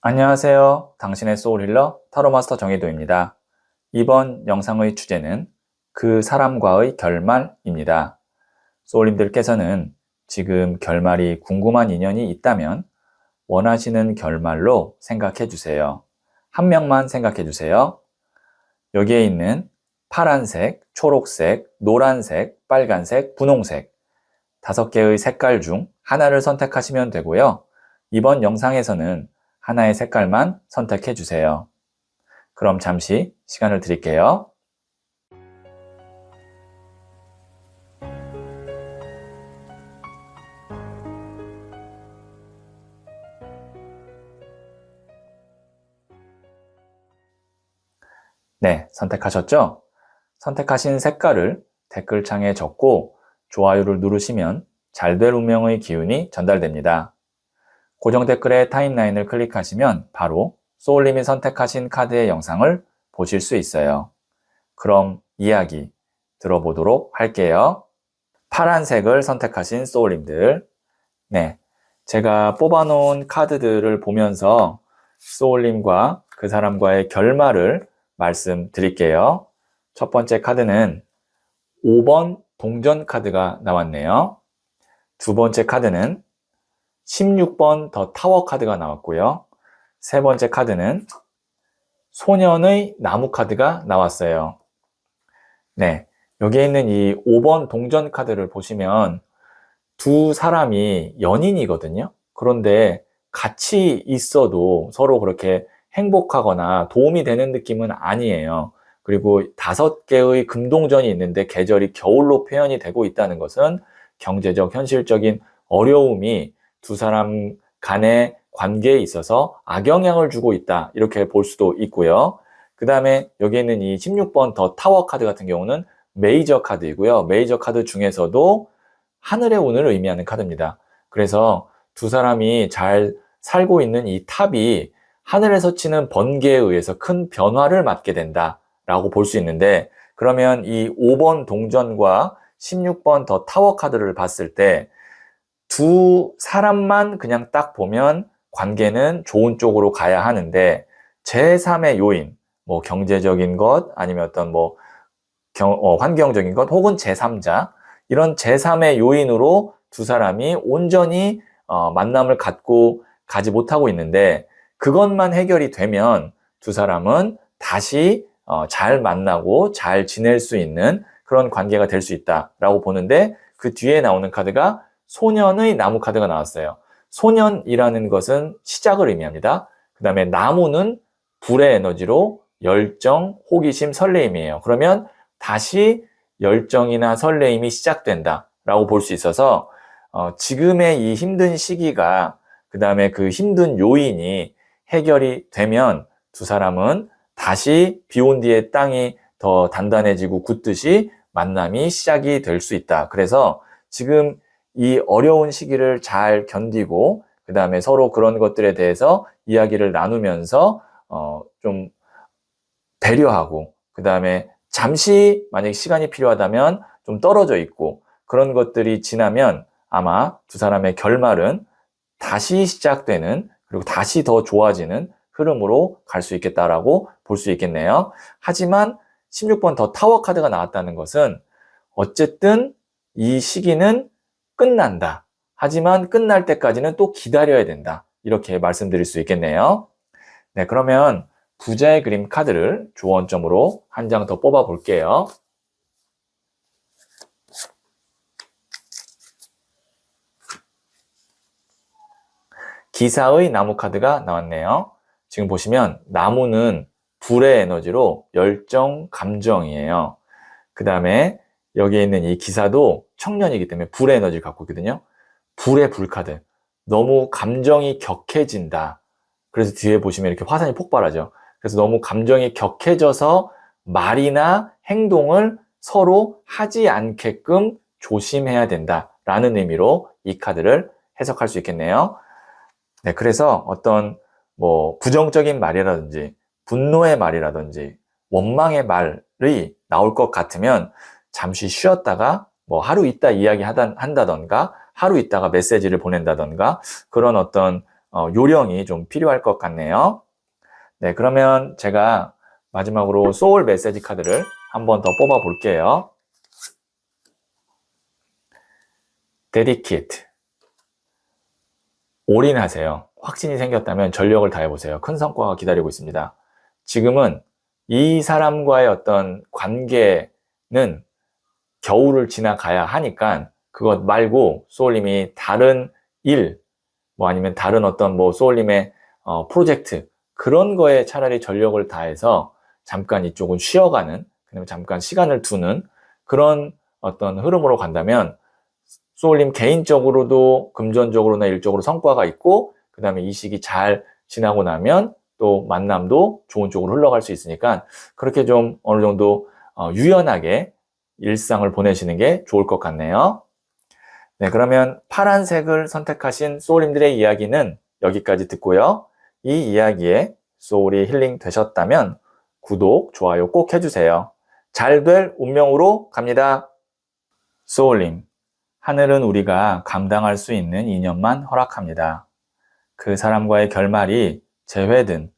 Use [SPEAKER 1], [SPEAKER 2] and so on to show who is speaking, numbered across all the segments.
[SPEAKER 1] 안녕하세요. 당신의 소울힐러 타로마스터 정혜도입니다. 이번 영상의 주제는 그 사람과의 결말입니다. 소울님들께서는 지금 결말이 궁금한 인연이 있다면 원하시는 결말로 생각해 주세요. 한 명만 생각해 주세요. 여기에 있는 파란색, 초록색, 노란색, 빨간색, 분홍색 5개의 색깔 중 하나를 선택하시면 되고요. 이번 영상에서는 하나의 색깔만 선택해 주세요. 그럼 잠시 시간을 드릴게요. 네, 선택하셨죠? 선택하신 색깔을 댓글창에 적고 좋아요를 누르시면 잘 될 운명의 기운이 전달됩니다. 고정 댓글의 타임라인을 클릭하시면 바로 소울님이 선택하신 카드의 영상을 보실 수 있어요. 그럼 이야기 들어보도록 할게요. 파란색을 선택하신 소울님들, 네, 제가 뽑아놓은 카드들을 보면서 소울님과 그 사람과의 결말을 말씀드릴게요. 첫 번째 카드는 5번 동전 카드가 나왔네요. 두 번째 카드는 16번 더 타워 카드가 나왔고요. 세 번째 카드는 소년의 나무 카드가 나왔어요. 네, 여기에 있는 이 5번 동전 카드를 보시면 두 사람이 연인이거든요. 그런데 같이 있어도 서로 그렇게 행복하거나 도움이 되는 느낌은 아니에요. 그리고 5개의 금동전이 있는데 계절이 겨울로 표현이 되고 있다는 것은 경제적, 현실적인 어려움이 두 사람 간의 관계에 있어서 악영향을 주고 있다. 이렇게 볼 수도 있고요. 그 다음에 여기 있는 이 16번 더 타워 카드 같은 경우는 메이저 카드이고요. 메이저 카드 중에서도 하늘의 운을 의미하는 카드입니다. 그래서 두 사람이 잘 살고 있는 이 탑이 하늘에서 치는 번개에 의해서 큰 변화를 맞게 된다라고 볼 수 있는데, 그러면 이 5번 동전과 16번 더 타워 카드를 봤을 때 두 사람만 그냥 딱 보면 관계는 좋은 쪽으로 가야 하는데, 제3의 요인, 뭐 경제적인 것 아니면 어떤 뭐 환경적인 것 혹은 제3자, 이런 제3의 요인으로 두 사람이 온전히 만남을 갖고 가지 못하고 있는데, 그것만 해결이 되면 두 사람은 다시 잘 만나고 잘 지낼 수 있는 그런 관계가 될 수 있다라고 보는데, 그 뒤에 나오는 카드가 소년의 나무 카드가 나왔어요. 소년이라는 것은 시작을 의미합니다. 그 다음에 나무는 불의 에너지로 열정, 호기심, 설레임이에요. 그러면 다시 열정이나 설레임이 시작된다라고 볼 수 있어서 지금의 이 힘든 시기가, 그 다음에 그 힘든 요인이 해결이 되면 두 사람은 다시 비온 뒤에 땅이 더 단단해지고 굳듯이 만남이 시작이 될 수 있다. 그래서 지금 이 어려운 시기를 잘 견디고 그 다음에 서로 그런 것들에 대해서 이야기를 나누면서 좀 배려하고, 그 다음에 잠시 만약에 시간이 필요하다면 좀 떨어져 있고, 그런 것들이 지나면 아마 두 사람의 결말은 다시 시작되는, 그리고 다시 더 좋아지는 흐름으로 갈 수 있겠다라고 볼 수 있겠네요. 하지만 16번 더 타워 카드가 나왔다는 것은 어쨌든 이 시기는 끝난다. 하지만 끝날 때까지는 또 기다려야 된다. 이렇게 말씀드릴 수 있겠네요. 네, 그러면 부자의 그림 카드를 조언점으로 한 장 더 뽑아 볼게요. 기사의 나무 카드가 나왔네요. 지금 보시면 나무는 불의 에너지로 열정, 감정이에요. 그 다음에 여기에 있는 이 기사도 청년이기 때문에 불의 에너지를 갖고 있거든요. 불의 불카드. 너무 감정이 격해진다. 그래서 뒤에 보시면 이렇게 화산이 폭발하죠. 그래서 너무 감정이 격해져서 말이나 행동을 서로 하지 않게끔 조심해야 된다라는 의미로 이 카드를 해석할 수 있겠네요. 네, 그래서 어떤 뭐 부정적인 말이라든지 분노의 말이라든지 원망의 말이 나올 것 같으면 잠시 쉬었다가 뭐 하루 있다 이야기 한다던가 하루 있다가 메시지를 보낸다던가 그런 어떤 요령이 좀 필요할 것 같네요. 네, 그러면 제가 마지막으로 소울 메시지 카드를 한 번 더 뽑아 볼게요. Dedicate. 올인하세요. 확신이 생겼다면 전력을 다해보세요. 큰 성과가 기다리고 있습니다. 지금은 이 사람과의 어떤 관계는 겨울을 지나가야 하니까 그것 말고 소울님이 다른 일, 뭐 아니면 다른 어떤 뭐 소울님의 프로젝트 그런 거에 차라리 전력을 다해서 잠깐 이쪽은 쉬어가는, 그다음에 잠깐 시간을 두는 그런 어떤 흐름으로 간다면 소울님 개인적으로도 금전적으로나 일적으로 성과가 있고 그 다음에 이 시기 잘 지나고 나면 또 만남도 좋은 쪽으로 흘러갈 수 있으니까 그렇게 좀 어느 정도 유연하게 일상을 보내시는 게 좋을 것 같네요. 네, 그러면 파란색을 선택하신 소울님들의 이야기는 여기까지 듣고요. 이 이야기에 소울이 힐링 되셨다면 구독, 좋아요 꼭 해주세요. 잘 될 운명으로 갑니다. 소울님, 하늘은 우리가 감당할 수 있는 인연만 허락합니다. 그 사람과의 결말이 재회든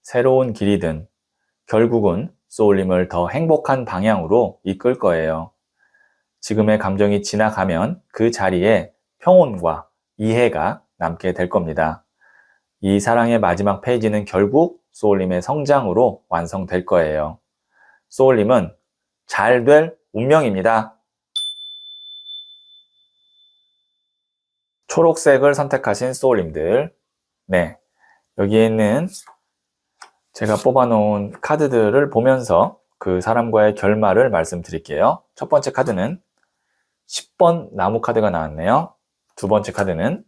[SPEAKER 1] 새로운 길이든 결국은 소울님을 더 행복한 방향으로 이끌 거예요. 지금의 감정이 지나가면 그 자리에 평온과 이해가 남게 될 겁니다. 이 사랑의 마지막 페이지는 결국 소울님의 성장으로 완성될 거예요. 소울님은 잘 될 운명입니다. 초록색을 선택하신 소울님들, 네, 여기에 있는 제가 뽑아놓은 카드들을 보면서 그 사람과의 결말을 말씀드릴게요. 첫 번째 카드는 10번 나무 카드가 나왔네요. 두 번째 카드는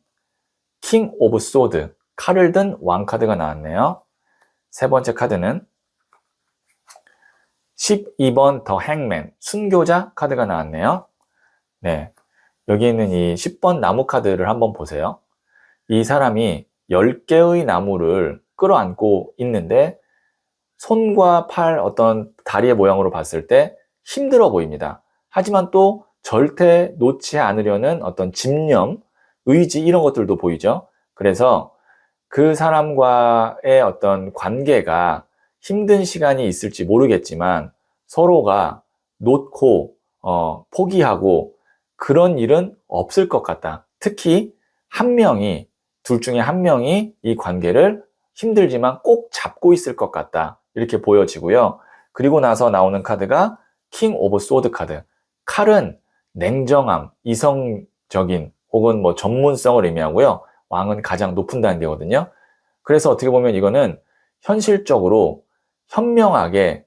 [SPEAKER 1] 킹 오브 소드, 칼을 든 왕 카드가 나왔네요. 세 번째 카드는 12번 더 행맨, 순교자 카드가 나왔네요. 네, 여기 있는 이 10번 나무 카드를 한번 보세요. 이 사람이 10개의 나무를 끌어안고 있는데 손과 팔, 어떤 다리의 모양으로 봤을 때 힘들어 보입니다. 하지만 또 절대 놓지 않으려는 어떤 집념, 의지 이런 것들도 보이죠. 그래서 그 사람과의 어떤 관계가 힘든 시간이 있을지 모르겠지만 서로가 놓고 포기하고 그런 일은 없을 것 같다. 특히 한 명이, 둘 중에 한 명이 이 관계를 힘들지만 꼭 잡고 있을 것 같다. 이렇게 보여지고요. 그리고 나서 나오는 카드가 킹 오브 소드 카드. 칼은 냉정함, 이성적인 혹은 뭐 전문성을 의미하고요. 왕은 가장 높은 단계거든요. 그래서 어떻게 보면 이거는 현실적으로 현명하게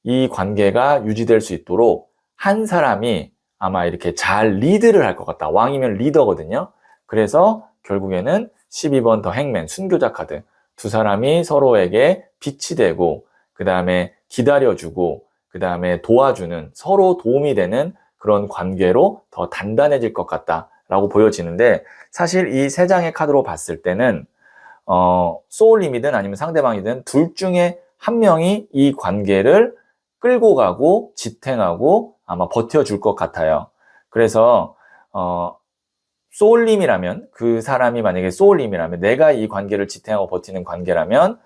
[SPEAKER 1] 이 관계가 유지될 수 있도록 한 사람이 아마 이렇게 잘 리드를 할 것 같다. 왕이면 리더거든요. 그래서 결국에는 12번 더 행맨, 순교자 카드. 두 사람이 서로에게 빛이 되고 그 다음에 기다려주고 그 다음에 도와주는, 서로 도움이 되는 그런 관계로 더 단단해질 것 같다라고 보여지는데, 사실 이 세 장의 카드로 봤을 때는 소울님이든 아니면 상대방이든 둘 중에 한 명이 이 관계를 끌고 가고 지탱하고 아마 버텨줄 것 같아요. 그래서 소울님이라면, 그 사람이 만약에 소울님이라면, 내가 이 관계를 지탱하고 버티는 관계라면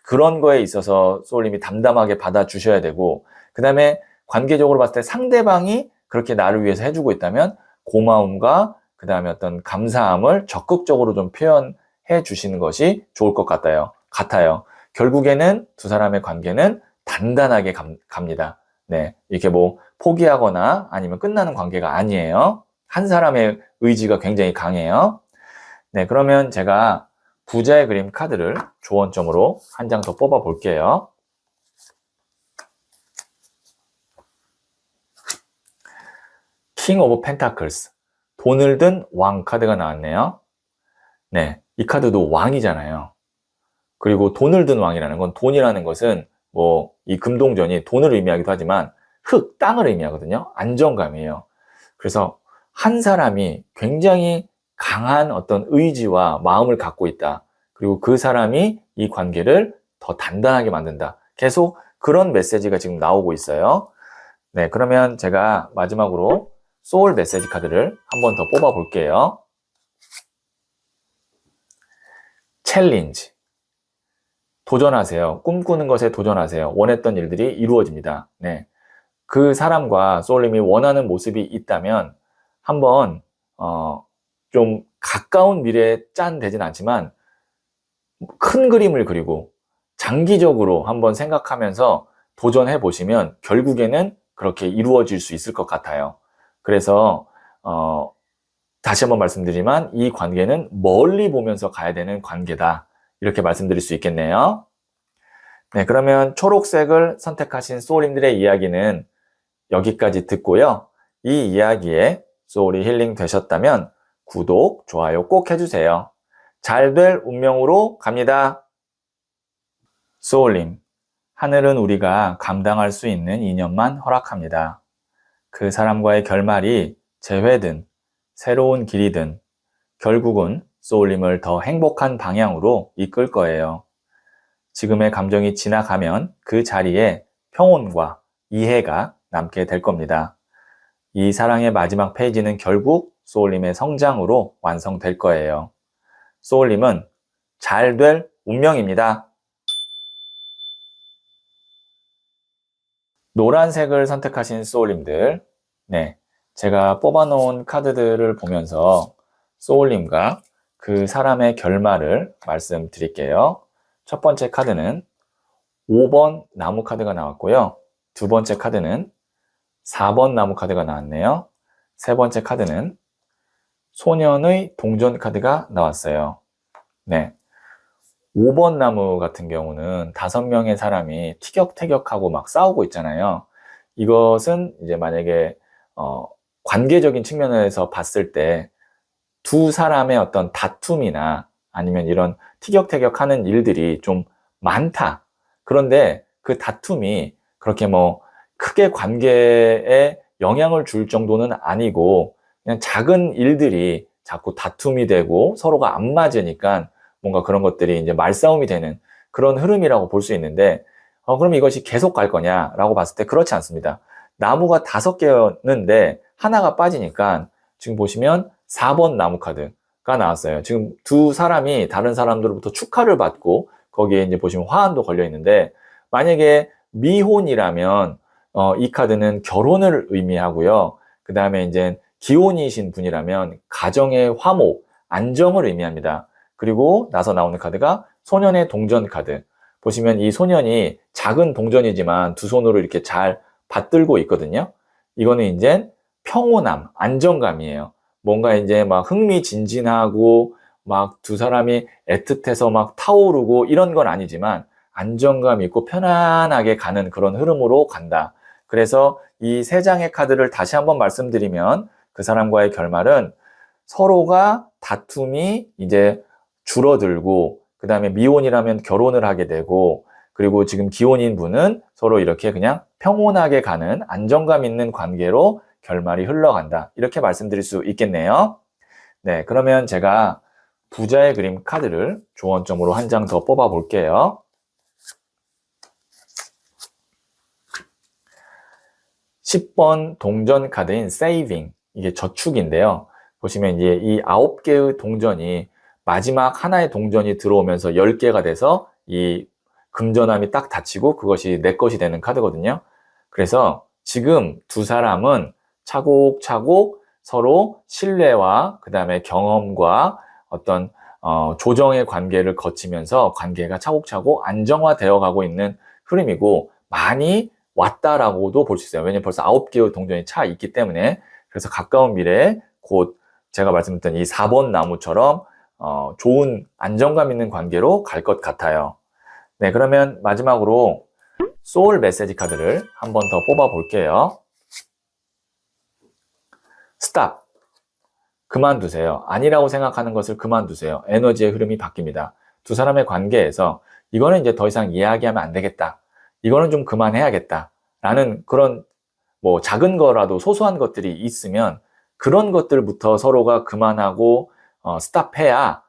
[SPEAKER 1] 그런 거에 있어서 소울님이 담담하게 받아주셔야 되고, 그 다음에 관계적으로 봤을 때 상대방이 그렇게 나를 위해서 해주고 있다면 고마움과 그 다음에 어떤 감사함을 적극적으로 좀 표현해 주시는 것이 좋을 것 같아요. 결국에는 두 사람의 관계는 단단하게 갑니다. 네, 이렇게 뭐 포기하거나 아니면 끝나는 관계가 아니에요. 한 사람의 의지가 굉장히 강해요. 네, 그러면 제가 부자의 그림 카드를 조언점으로 한 장 더 뽑아 볼게요. 킹 오브 펜타클스, 돈을 든 왕 카드가 나왔네요. 네, 이 카드도 왕이잖아요. 그리고 돈을 든 왕이라는 건, 돈이라는 것은 뭐 이 금동전이 돈을 의미하기도 하지만 땅을 의미하거든요. 안정감이에요. 그래서 한 사람이 굉장히 강한 어떤 의지와 마음을 갖고 있다. 그리고 그 사람이 이 관계를 더 단단하게 만든다. 계속 그런 메시지가 지금 나오고 있어요. 네, 그러면 제가 마지막으로 소울 메시지 카드를 한 번 더 뽑아 볼게요. 챌린지. 도전하세요. 꿈꾸는 것에 도전하세요. 원했던 일들이 이루어집니다. 네. 그 사람과 소울님이 원하는 모습이 있다면 한번 좀 가까운 미래에 짠 되진 않지만 큰 그림을 그리고 장기적으로 한번 생각하면서 도전해 보시면 결국에는 그렇게 이루어질 수 있을 것 같아요. 그래서 다시 한번 말씀드리지만 이 관계는 멀리 보면서 가야 되는 관계다. 이렇게 말씀드릴 수 있겠네요. 네, 그러면 초록색을 선택하신 소울님들의 이야기는 여기까지 듣고요. 이 이야기에 소울이 힐링 되셨다면 구독, 좋아요 꼭 해주세요. 잘 될 운명으로 갑니다. 소울님, 하늘은 우리가 감당할 수 있는 인연만 허락합니다. 그 사람과의 결말이 재회든 새로운 길이든 결국은 소울님을 더 행복한 방향으로 이끌 거예요. 지금의 감정이 지나가면 그 자리에 평온과 이해가 남게 될 겁니다. 이 사랑의 마지막 페이지는 결국 소울님의 성장으로 완성될 거예요. 소울님은 잘 될 운명입니다. 노란색을 선택하신 소울님들, 네, 제가 뽑아놓은 카드들을 보면서 소울님과 그 사람의 결말을 말씀드릴게요. 첫 번째 카드는 5번 나무 카드가 나왔고요. 두 번째 카드는 4번 나무 카드가 나왔네요. 세 번째 카드는 소년의 동전 카드가 나왔어요. 네. 5번 나무 같은 경우는 5명의 사람이 티격태격하고 막 싸우고 있잖아요. 이것은 이제 만약에 관계적인 측면에서 봤을 때 두 사람의 어떤 다툼이나 아니면 이런 티격태격하는 일들이 좀 많다. 그런데 그 다툼이 그렇게 뭐 크게 관계에 영향을 줄 정도는 아니고 그냥 작은 일들이 자꾸 다툼이 되고 서로가 안 맞으니까 뭔가 그런 것들이 이제 말싸움이 되는 그런 흐름이라고 볼 수 있는데 그럼 이것이 계속 갈 거냐라고 봤을 때 그렇지 않습니다. 나무가 5개였는데 하나가 빠지니까 지금 보시면 4번 나무 카드가 나왔어요. 지금 두 사람이 다른 사람들로부터 축하를 받고 거기에 이제 보시면 화환도 걸려 있는데 만약에 미혼이라면 이 카드는 결혼을 의미하고요. 그 다음에 이제 기혼이신 분이라면 가정의 화목, 안정을 의미합니다. 그리고 나서 나오는 카드가 소년의 동전 카드. 보시면 이 소년이 작은 동전이지만 두 손으로 이렇게 잘 받들고 있거든요. 이거는 이제 평온함, 안정감이에요. 뭔가 이제 막 흥미진진하고 막 두 사람이 애틋해서 막 타오르고 이런 건 아니지만 안정감 있고 편안하게 가는 그런 흐름으로 간다. 그래서 이 세 장의 카드를 다시 한번 말씀드리면 그 사람과의 결말은 서로가 다툼이 이제 줄어들고 그 다음에 미혼이라면 결혼을 하게 되고 그리고 지금 기혼인 분은 서로 이렇게 그냥 평온하게 가는 안정감 있는 관계로 결말이 흘러간다. 이렇게 말씀드릴 수 있겠네요. 네, 그러면 제가 부자의 그림 카드를 조언점으로 한 장 더 뽑아 볼게요. 10번 동전 카드인 세이빙, 이게 저축인데요. 보시면 이제 이 9개의 동전이 마지막 하나의 동전이 들어오면서 10개가 돼서 이 금전함이 딱 닫히고 그것이 내 것이 되는 카드거든요. 그래서 지금 두 사람은 차곡차곡 서로 신뢰와 그 다음에 경험과 어떤 조정의 관계를 거치면서 관계가 차곡차곡 안정화되어 가고 있는 흐름이고 많이 왔다라고도 볼 수 있어요. 왜냐면 벌써 9개의 동전이 차 있기 때문에. 그래서 가까운 미래에 곧 제가 말씀드렸던 이 4번 나무처럼 좋은 안정감 있는 관계로 갈 것 같아요. 네, 그러면 마지막으로 소울 메시지 카드를 한 번 더 뽑아 볼게요. 스탑. 그만두세요. 아니라고 생각하는 것을 그만두세요. 에너지의 흐름이 바뀝니다. 두 사람의 관계에서 이거는 이제 더 이상 이야기하면 안 되겠다. 이거는 좀 그만해야겠다. 라는 그런 뭐 작은 거라도 소소한 것들이 있으면 그런 것들부터 서로가 그만하고 스탑해야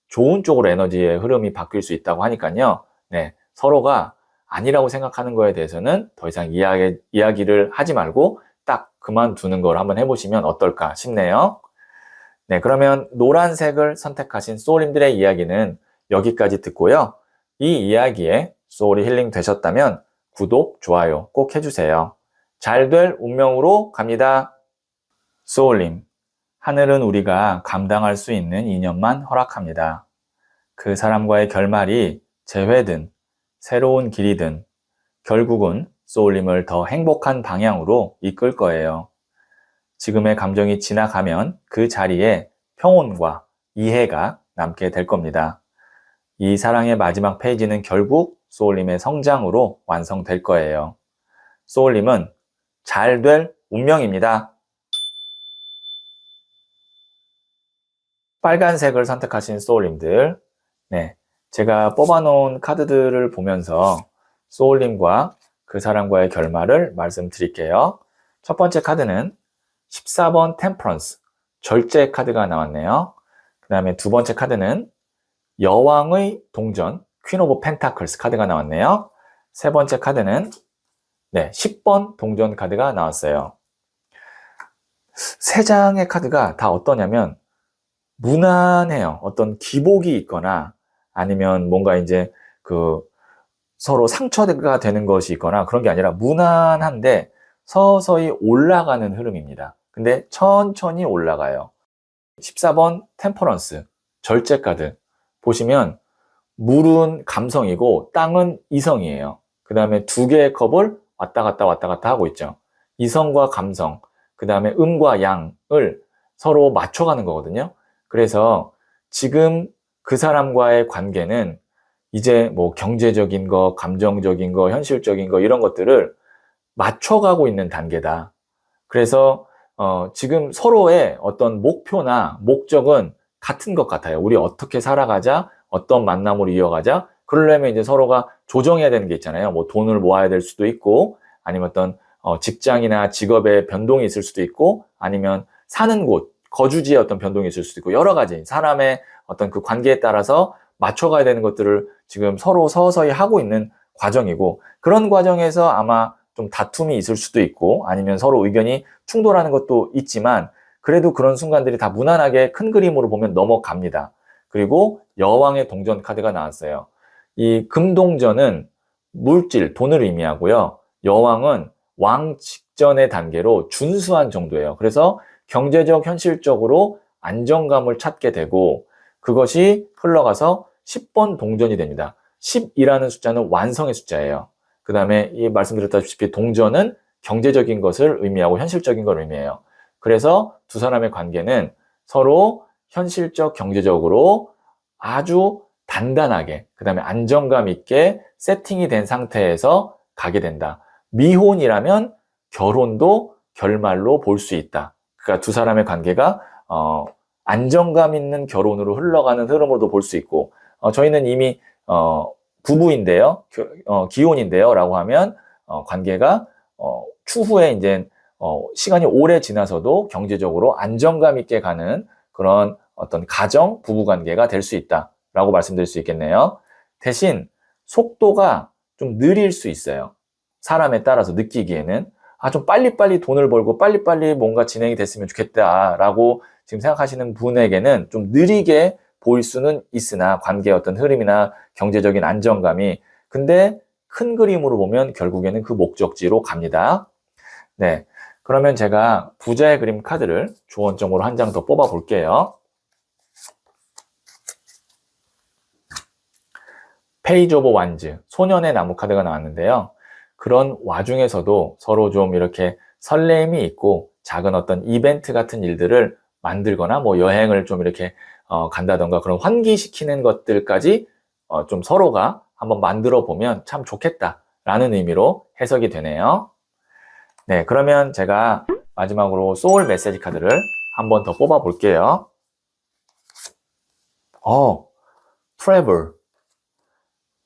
[SPEAKER 1] 좋은 쪽으로 에너지의 흐름이 바뀔 수 있다고 하니까요. 네, 서로가 아니라고 생각하는 거에 대해서는 더 이상 이야기를 하지 말고 딱 그만두는 걸 한번 해보시면 어떨까 싶네요. 네, 그러면 노란색을 선택하신 소울님들의 이야기는 여기까지 듣고요. 이 이야기에 소울이 힐링 되셨다면 구독, 좋아요 꼭 해주세요. 잘 될 운명으로 갑니다. 소울님, 하늘은 우리가 감당할 수 있는 인연만 허락합니다. 그 사람과의 결말이 재회든 새로운 길이든 결국은 소울님을 더 행복한 방향으로 이끌 거예요. 지금의 감정이 지나가면 그 자리에 평온과 이해가 남게 될 겁니다. 이 사랑의 마지막 페이지는 결국 소울님의 성장으로 완성될 거예요. 소울님은 잘 될 운명입니다. 빨간색을 선택하신 소울님들, 네, 제가 뽑아놓은 카드들을 보면서 소울님과 그 사람과의 결말을 말씀드릴게요. 첫 번째 카드는 14번 템퍼런스, 절제 카드가 나왔네요. 그 다음에 두 번째 카드는 여왕의 동전, 퀸 오브 펜타클스 카드가 나왔네요. 세 번째 카드는 10번 동전 카드가 나왔어요. 세 장의 카드가 다 어떠냐면 무난해요. 어떤 기복이 있거나 아니면 뭔가 이제 서로 상처가 되는 것이 있거나 그런 게 아니라 무난한데 서서히 올라가는 흐름입니다. 근데 천천히 올라가요. 14번 템퍼런스, 절제 카드 보시면 물은 감성이고 땅은 이성이에요. 그 다음에 두 개의 컵을 왔다 갔다 하고 있죠. 이성과 감성, 그 다음에 음과 양을 서로 맞춰가는 거거든요. 그래서 지금 그 사람과의 관계는 이제 뭐 경제적인 거, 감정적인 거, 현실적인 거 이런 것들을 맞춰가고 있는 단계다. 그래서 지금 서로의 어떤 목표나 목적은 같은 것 같아요. 우리 어떻게 살아가자, 어떤 만남으로 이어가자. 그러려면 이제 서로가 조정해야 되는 게 있잖아요. 뭐 돈을 모아야 될 수도 있고, 아니면 어떤 직장이나 직업의 변동이 있을 수도 있고, 아니면 사는 곳, 거주지의 어떤 변동이 있을 수도 있고, 여러 가지 사람의 어떤 그 관계에 따라서 맞춰가야 되는 것들을 지금 서로 서서히 하고 있는 과정이고, 그런 과정에서 아마 좀 다툼이 있을 수도 있고, 아니면 서로 의견이 충돌하는 것도 있지만, 그래도 그런 순간들이 다 무난하게 큰 그림으로 보면 넘어갑니다. 그리고 여왕의 동전 카드가 나왔어요. 이 금동전은 물질, 돈을 의미하고요. 여왕은 왕 직전의 단계로 준수한 정도예요. 그래서 경제적, 현실적으로 안정감을 찾게 되고 그것이 흘러가서 10번 동전이 됩니다. 10이라는 숫자는 완성의 숫자예요. 그 다음에 말씀드렸다시피 동전은 경제적인 것을 의미하고 현실적인 걸 의미해요. 그래서 두 사람의 관계는 서로 현실적, 경제적으로 아주 단단하게, 그 다음에 안정감 있게 세팅이 된 상태에서 가게 된다. 미혼이라면 결혼도 결말로 볼 수 있다. 그러니까 두 사람의 관계가 안정감 있는 결혼으로 흘러가는 흐름으로도 볼 수 있고, 저희는 이미 부부인데요, 기혼인데요 라고 하면 관계가 추후에 이제 시간이 오래 지나서도 경제적으로 안정감 있게 가는 그런 어떤 가정, 부부관계가 될 수 있다라고 말씀드릴 수 있겠네요. 대신 속도가 좀 느릴 수 있어요. 사람에 따라서 느끼기에는 좀 빨리빨리 돈을 벌고 빨리빨리 뭔가 진행이 됐으면 좋겠다라고 지금 생각하시는 분에게는 좀 느리게 보일 수는 있으나 관계의 어떤 흐름이나 경제적인 안정감이 근데 큰 그림으로 보면 결국에는 그 목적지로 갑니다. 네, 그러면 제가 부자의 그림 카드를 조언점으로 한 장 더 뽑아 볼게요. 페이지 오브 완즈, 소년의 나무 카드가 나왔는데요. 그런 와중에서도 서로 좀 이렇게 설렘이 있고 작은 어떤 이벤트 같은 일들을 만들거나 뭐 여행을 좀 이렇게 간다던가 그런 환기시키는 것들까지 좀 서로가 한번 만들어 보면 참 좋겠다라는 의미로 해석이 되네요. 네, 그러면 제가 마지막으로 소울 메시지 카드를 한 번 더 뽑아 볼게요. 트래블.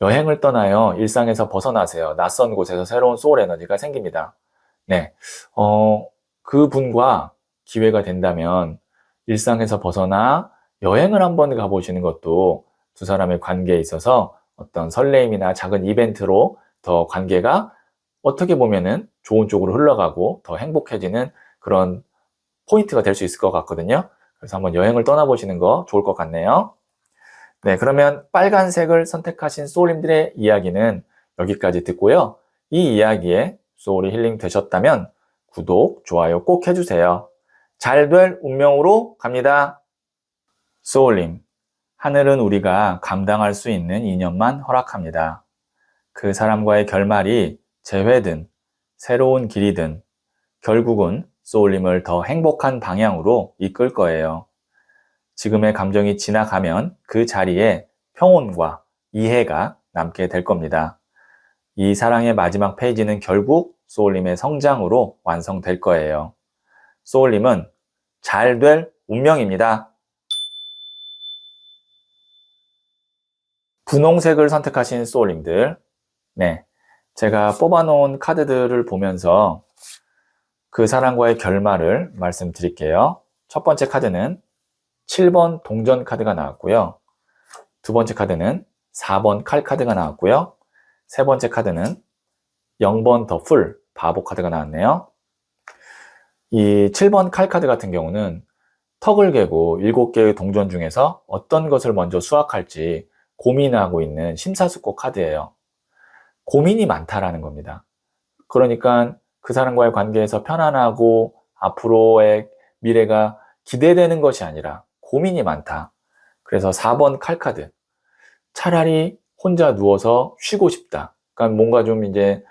[SPEAKER 1] 여행을 떠나요. 일상에서 벗어나세요. 낯선 곳에서 새로운 소울 에너지가 생깁니다. 네, 그분과 기회가 된다면 일상에서 벗어나 여행을 한번 가보시는 것도 두 사람의 관계에 있어서 어떤 설레임이나 작은 이벤트로 더 관계가 어떻게 보면은 좋은 쪽으로 흘러가고 더 행복해지는 그런 포인트가 될 수 있을 것 같거든요. 그래서 한번 여행을 떠나보시는 거 좋을 것 같네요. 네, 그러면 빨간색을 선택하신 소울님들의 이야기는 여기까지 듣고요. 이 이야기에 소울이 힐링 되셨다면 구독, 좋아요 꼭 해주세요. 잘 될 운명으로 갑니다. 소울님, 하늘은 우리가 감당할 수 있는 인연만 허락합니다. 그 사람과의 결말이 재회든 새로운 길이든 결국은 소울님을 더 행복한 방향으로 이끌 거예요. 지금의 감정이 지나가면 그 자리에 평온과 이해가 남게 될 겁니다. 이 사랑의 마지막 페이지는 결국 소울님의 성장으로 완성될 거예요. 소울님은 잘 될 운명입니다. 분홍색을 선택하신 소울님들, 네, 제가 뽑아놓은 카드들을 보면서 그 사람과의 결말을 말씀드릴게요. 첫 번째 카드는 7번 동전 카드가 나왔고요. 두 번째 카드는 4번 칼 카드가 나왔고요. 세 번째 카드는 0번 더 풀 바보 카드가 나왔네요. 이 7번 칼 카드 같은 경우는 턱을 개고 7개의 동전 중에서 어떤 것을 먼저 수확할지 고민하고 있는 심사숙고 카드예요. 고민이 많다라는 겁니다. 그러니까 그 사람과의 관계에서 편안하고 앞으로의 미래가 기대되는 것이 아니라 고민이 많다. 그래서 4번 칼카드. 차라리 혼자 누워서 쉬고 싶다. 그러니까 뭔가 좀 이제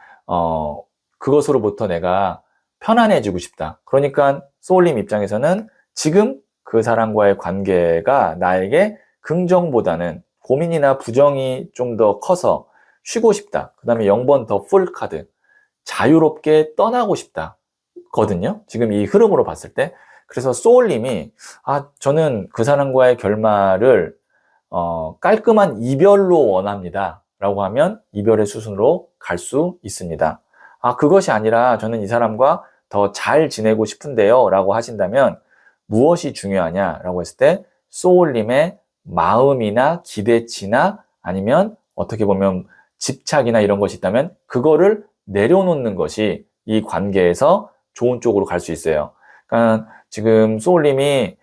[SPEAKER 1] 그것으로부터 내가 편안해지고 싶다. 그러니까 소울님 입장에서는 지금 그 사람과의 관계가 나에게 긍정보다는 고민이나 부정이 좀 더 커서 쉬고 싶다. 그 다음에 0번 더 풀 카드. 자유롭게 떠나고 싶다. 거든요. 지금 이 흐름으로 봤을 때. 그래서 소울님이 저는 그 사람과의 결말을 깔끔한 이별로 원합니다. 라고 하면 이별의 수순으로 갈 수 있습니다. 그것이 아니라 저는 이 사람과 더 잘 지내고 싶은데요. 라고 하신다면 무엇이 중요하냐? 라고 했을 때 소울님의 마음이나 기대치나 아니면 어떻게 보면 집착이나 이런 것이 있다면 그거를 내려놓는 것이 이 관계에서 좋은 쪽으로 갈 수 있어요. 그러니까 지금 소울님이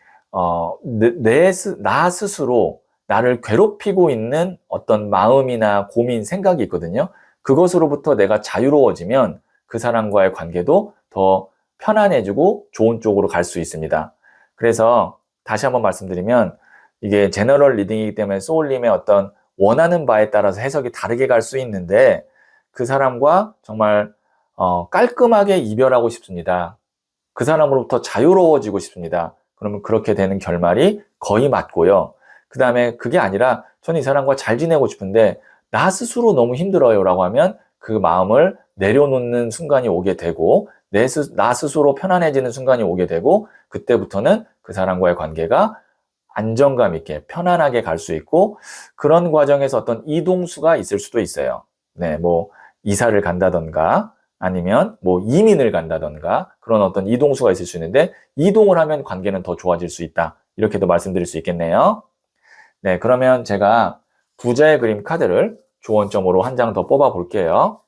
[SPEAKER 1] 나 스스로 나를 괴롭히고 있는 어떤 마음이나 고민, 생각이 있거든요. 그것으로부터 내가 자유로워지면 그 사람과의 관계도 더 편안해지고 좋은 쪽으로 갈 수 있습니다. 그래서 다시 한번 말씀드리면 이게 제너럴 리딩이기 때문에 소울님의 어떤 원하는 바에 따라서 해석이 다르게 갈 수 있는데 그 사람과 정말 깔끔하게 이별하고 싶습니다. 그 사람으로부터 자유로워지고 싶습니다. 그러면 그렇게 되는 결말이 거의 맞고요. 그 다음에 그게 아니라 저는 이 사람과 잘 지내고 싶은데 나 스스로 너무 힘들어요 라고 하면 그 마음을 내려놓는 순간이 오게 되고 나 스스로 편안해지는 순간이 오게 되고 그때부터는 그 사람과의 관계가 안정감 있게 편안하게 갈 수 있고 그런 과정에서 어떤 이동수가 있을 수도 있어요. 네, 뭐 이사를 간다던가 아니면 뭐 이민을 간다던가 그런 어떤 이동수가 있을 수 있는데 이동을 하면 관계는 더 좋아질 수 있다. 이렇게도 말씀드릴 수 있겠네요. 네, 그러면 제가 부자의 그림 카드를 조언점으로 한 장 더 뽑아 볼게요.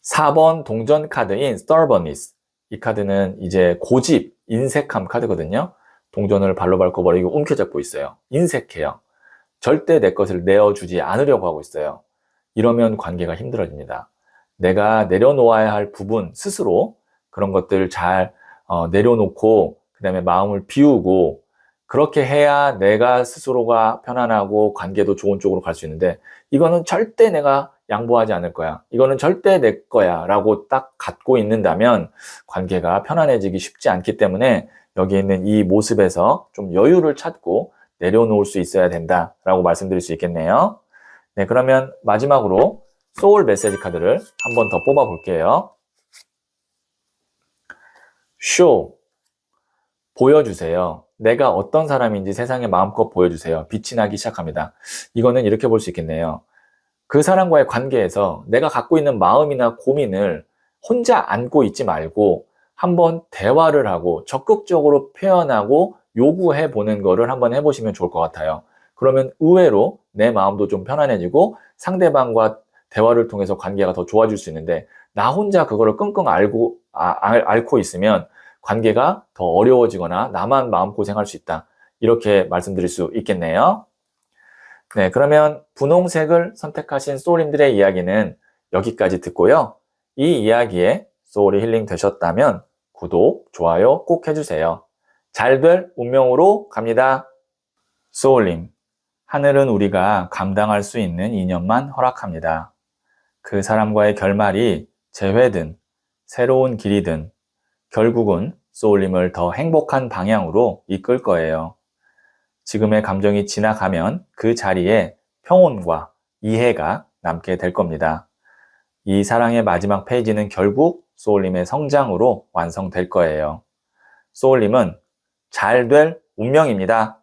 [SPEAKER 1] 4번 동전 카드인 stubbornness. 이 카드는 이제 고집, 인색함 카드거든요. 동전을 발로 밟고 버리고 움켜잡고 있어요. 인색해요. 절대 내 것을 내어주지 않으려고 하고 있어요. 이러면 관계가 힘들어집니다. 내가 내려놓아야 할 부분 스스로 그런 것들을 잘 내려놓고 그 다음에 마음을 비우고 그렇게 해야 내가 스스로가 편안하고 관계도 좋은 쪽으로 갈 수 있는데 이거는 절대 내가 양보하지 않을 거야. 이거는 절대 내 거야 라고 딱 갖고 있는다면 관계가 편안해지기 쉽지 않기 때문에 여기 있는 이 모습에서 좀 여유를 찾고 내려놓을 수 있어야 된다라고 말씀드릴 수 있겠네요. 네, 그러면 마지막으로 소울 메시지 카드를 한 번 더 뽑아 볼게요. 쇼, 보여주세요. 내가 어떤 사람인지 세상에 마음껏 보여주세요. 빛이 나기 시작합니다. 이거는 이렇게 볼 수 있겠네요. 그 사람과의 관계에서 내가 갖고 있는 마음이나 고민을 혼자 안고 있지 말고 한번 대화를 하고 적극적으로 표현하고 요구해 보는 거를 한번 해보시면 좋을 것 같아요. 그러면 의외로 내 마음도 좀 편안해지고 상대방과 대화를 통해서 관계가 더 좋아질 수 있는데 나 혼자 그거를 끙끙 앓고 있으면 관계가 더 어려워지거나 나만 마음고생할 수 있다. 이렇게 말씀드릴 수 있겠네요. 네, 그러면 분홍색을 선택하신 소울님들의 이야기는 여기까지 듣고요. 이 이야기에 소울이 힐링 되셨다면 구독, 좋아요 꼭 해주세요. 잘 될 운명으로 갑니다. 소울님, 하늘은 우리가 감당할 수 있는 인연만 허락합니다. 그 사람과의 결말이 재회든 새로운 길이든 결국은 소울님을 더 행복한 방향으로 이끌 거예요. 지금의 감정이 지나가면 그 자리에 평온과 이해가 남게 될 겁니다. 이 사랑의 마지막 페이지는 결국 소울님의 성장으로 완성될 거예요. 소울님은 잘 될 운명입니다.